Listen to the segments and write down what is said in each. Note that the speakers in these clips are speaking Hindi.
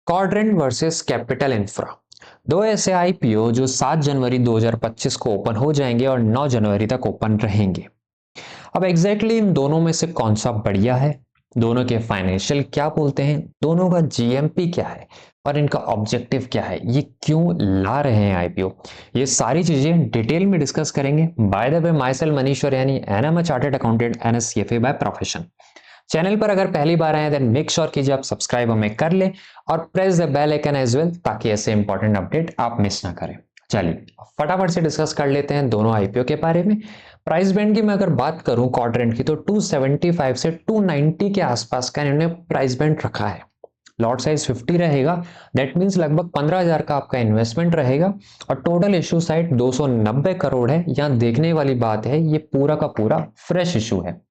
Quadrant versus capital infra. दो ऐसे आईपीओ जो 7 जनवरी 2025 को ओपन हो जाएंगे और 9 जनवरी तक ओपन रहेंगे। अब एग्जैक्टली इन दोनों में से कौन सा बढ़िया है, दोनों के फाइनेंशियल क्या बोलते हैं, दोनों का जीएमपी क्या है और इनका ऑब्जेक्टिव क्या है, ये क्यों ला रहे हैं आईपीओ, ये सारी चीजें डिटेल में डिस्कस करेंगे। By the way, myself Manishwar यानी and I am a chartered accountant and a CFA by profession. Channel पर अगर पहली बार आए देन मेक श्योर कीजिए आप सब्सक्राइब हमें कर ले और press the bell icon as well, ताकि ऐसे इंपॉर्टेंट अपडेट आप मिस ना करें। चलिए फटाफट से डिस्कस कर लेते हैं दोनों आईपीओ के बारे में। प्राइस बैंड की मैं अगर बात करूं क्वाड्रेंट की, तो 275 से 290 के आसपास का इन्होंने प्राइस बैंड रखा है। लॉट साइज 50 रहेगा, दैट मीन्स लगभग 15,000 का आपका इन्वेस्टमेंट रहेगा और टोटल इशू साइज 290 करोड़ है। यहां देखने वाली बात है, ये पूरा का पूरा फ्रेश इशू है।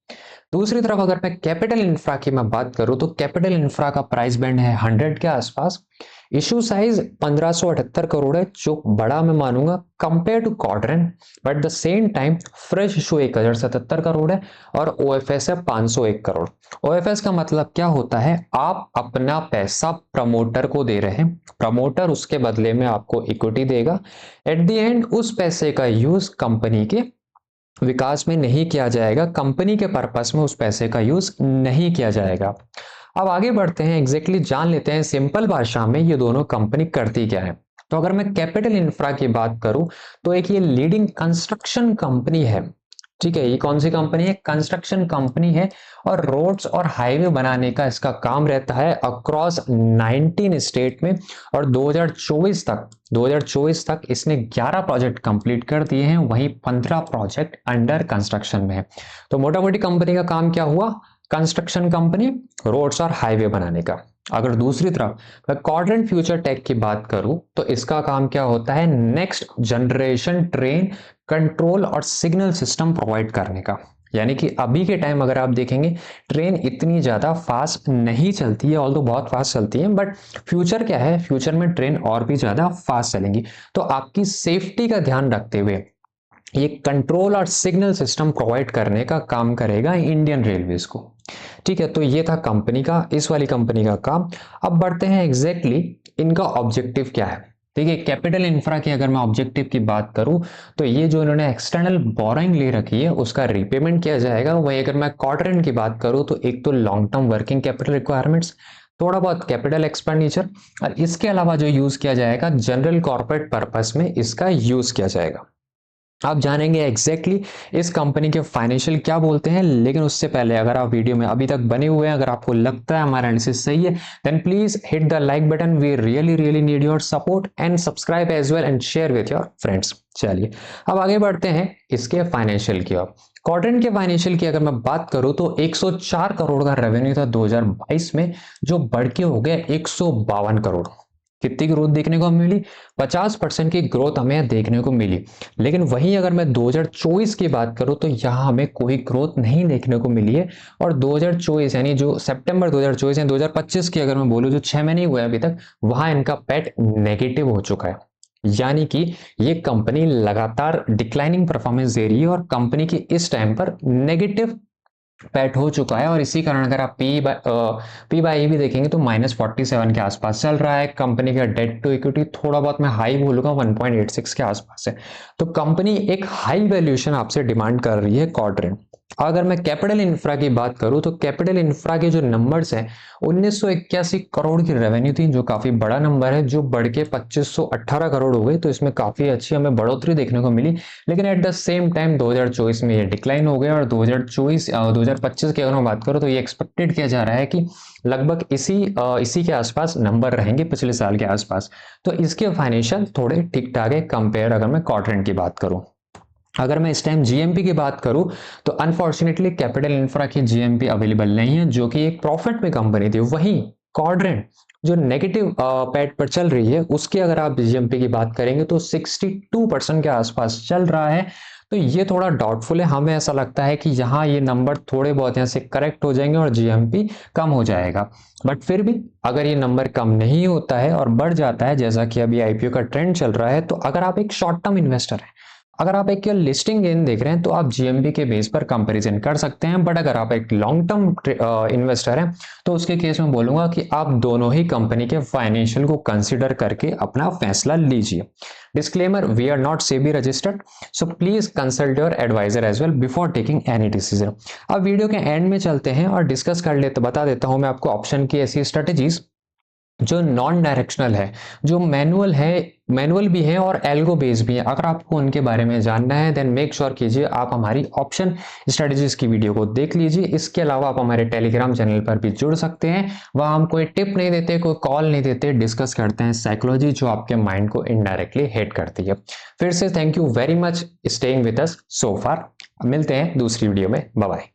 दूसरी तरफ अगर मैं कैपिटल इंफ्रा की मैं बात करूं, तो कैपिटल इंफ्रा का प्राइस बैंड है 100 के आसपास। इशू साइज 1578 करोड़ है, जो बड़ा मैं मानूंगा compare to quadrant, but the same time fresh issue 1077 crore है और ओएफएस है 501 करोड़। ओएफएस का मतलब क्या होता है, आप अपना पैसा प्रमोटर को दे रहे हैं, प्रमोटर उसके बदले में आपको इक्विटी देगा। एट द एंड उस पैसे का यूज कंपनी के विकास में नहीं किया जाएगा, कंपनी के पर्पस में उस पैसे का यूज नहीं किया जाएगा। अब आगे बढ़ते हैं, एग्जैक्टली जान लेते हैं सिंपल भाषा में ये दोनों कंपनी करती क्या है। तो अगर मैं कैपिटल इंफ्रा की बात करूं, तो एक ये लीडिंग कंस्ट्रक्शन कंपनी है। ठीक है, ये कौन सी कंपनी है, कंस्ट्रक्शन कंपनी है और रोड्स और हाईवे बनाने का इसका काम रहता है अक्रॉस 19 स्टेट में। और 2024 तक इसने 11 प्रोजेक्ट कंप्लीट कर दिए हैं, वहीं 15 प्रोजेक्ट अंडर कंस्ट्रक्शन में है। तो मोटा मोटी कंपनी का काम क्या हुआ, कंस्ट्रक्शन कंपनी, रोड्स और हाईवे बनाने का। अगर दूसरी तरफ मैं क्वाड्रेंट फ्यूचर टेक की बात करूं, तो इसका काम क्या होता है, नेक्स्ट जनरेशन ट्रेन कंट्रोल और सिग्नल सिस्टम प्रोवाइड करने का। यानी कि अभी के टाइम अगर आप देखेंगे, ट्रेन इतनी ज्यादा फास्ट नहीं चलती है, ऑल्दो बहुत फास्ट चलती है, बट फ्यूचर क्या है, फ्यूचर में ट्रेन और भी ज्यादा फास्ट चलेंगी। तो आपकी सेफ्टी का ध्यान रखते हुए ये कंट्रोल और सिग्नल सिस्टम प्रोवाइड करने का काम करेगा इंडियन रेलवेज को। ठीक है, तो ये था कंपनी का, इस वाली कंपनी का काम। अब बढ़ते हैं एग्जैक्टली इनका ऑब्जेक्टिव क्या है। ठीक है, कैपिटल इंफ्रा की अगर मैं ऑब्जेक्टिव की बात करूं, तो ये जो इन्होंने एक्सटर्नल बोरोइंग ले रखी है उसका रीपेमेंट किया जाएगा। वही अगर मैं क्वाड्रेंट की बात करूं, तो एक तो long term working capital requirements, थोड़ा बहुत कैपिटल एक्सपेंडिचर, और इसके अलावा जो यूज किया जाएगा जनरल कॉर्पोरेट पर्पस में इसका यूज किया जाएगा। आप जानेंगे एग्जैक्टली इस कंपनी के फाइनेंशियल क्या बोलते हैं, लेकिन उससे पहले अगर आप वीडियो में अभी तक बने हुए हैं, अगर आपको लगता है हमारा एनालिसिस सही है, then please hit the like button, we really really need your support, and subscribe as well and share with your friends. चलिए अब आगे बढ़ते हैं इसके फाइनेंशियल की ओर। क्वाड्रेंट के फाइनेंशियल की अगर मैं बात करूं, तो 104 करोड़ का रेवेन्यू था 2022 में, जो बढ़ के हो गया 152 करोड़। कितनी ग्रोथ देखने को मिली, 50% की ग्रोथ हमें देखने को मिली। लेकिन वहीं अगर मैं 2024 की बात करूं, तो यहां हमें कोई ग्रोथ नहीं देखने को मिली है। और 2024 यानी जो सितंबर 2024 या 2025 की अगर मैं बोलूं, जो 6 महीने हुए अभी तक, वहां इनका पैट नेगेटिव हो चुका है। यानी कि ये कंपनी लगातार डिक्लाइनिंग परफॉर्मेंस दे रही है और कंपनी की इस टाइम पर नेगेटिव पैट हो चुका है। और इसी कारण अगर आप पी बाई भी देखेंगे, तो -47 के आसपास चल रहा है। कंपनी का डेट टू इक्विटी थोड़ा बहुत मैं हाई बोलूंगा 1.86 के आसपास है। तो कंपनी एक हाई वैल्यूएशन आपसे डिमांड कर रही है क्वाड्रेंट। अगर मैं कैपिटल इंफ्रा की बात करूं, तो कैपिटल इंफ्रा के जो नंबर्स हैं, 1981 करोड़ की रेवेन्यू थी, जो काफी बड़ा नंबर है, जो बढ़ के 2518 करोड़ हो गई। तो इसमें काफी अच्छी हमें बढ़ोतरी देखने को मिली। लेकिन एट द सेम टाइम 2024 में ये डिक्लाइन हो गया और 2025 की अगर मैं बात करूं, तो ये एक्सपेक्टेड किया जा रहा है कि लगभग इसी के आसपास नंबर रहेंगे पिछले साल के आसपास। तो इसके फाइनेंशियल थोड़े ठीक ठाक है कंपेयर अगर मैं क्वाड्रेंट की बात करूं। अगर मैं इस टाइम जीएमपी की बात करूं, तो अनफॉर्चुनेटली कैपिटल इंफ्रा की जीएमपी अवेलेबल नहीं है, जो कि एक प्रॉफिट में कंपनी थी। वहीं क्वाड्रेंट जो नेगेटिव पैड पर चल रही है, उसकी अगर आप जीएमपी की बात करेंगे, तो 62% के आसपास चल रहा है। तो ये थोड़ा डाउटफुल है, हमें ऐसा लगता है कि यहाँ ये नंबर थोड़े बहुत यहाँ से करेक्ट हो जाएंगे और जीएमपी कम हो जाएगा। बट फिर भी अगर ये नंबर कम नहीं होता है और बढ़ जाता है, जैसा कि अभी आईपीओ का ट्रेंड चल रहा है, तो अगर आप एक शॉर्ट टर्म इन्वेस्टर हैं, अगर आप एक लिस्टिंग गेन देख रहे हैं तो आप जीएमबी के बेस पर कंपैरिजन कर सकते हैं, बट अगर आप एक लॉन्ग टर्म इन्वेस्टर हैं तो उसके केस में बोलूंगा कि आप दोनों ही कंपनी के फाइनेंशियल को कंसिडर करके अपना फैसला लीजिए। Disclaimer, we are not SEBI registered, so please consult your advisor as well before taking any decision. अब वीडियो के एंड में चलते हैं और डिस्कस कर लेते, बता देता हूं मैं आपको ऑप्शन की ऐसी स्ट्रेटेजीज जो नॉन डायरेक्शनल है, जो मैनुअल है, मैनुअल भी है और एल्गो बेस भी है। अगर आपको उनके बारे में जानना है देन मेक श्योर कीजिए आप हमारी ऑप्शन स्ट्रेटेजीज की वीडियो को देख लीजिए। इसके अलावा आप हमारे टेलीग्राम चैनल पर भी जुड़ सकते हैं, वहां हम कोई टिप नहीं देते, कोई कॉल नहीं देते, डिस्कस करते हैं साइकोलॉजी जो आपके माइंड को इनडायरेक्टली हिट करती है। फिर से thank you very much staying with us so far. मिलते हैं दूसरी वीडियो में, बाय बाय।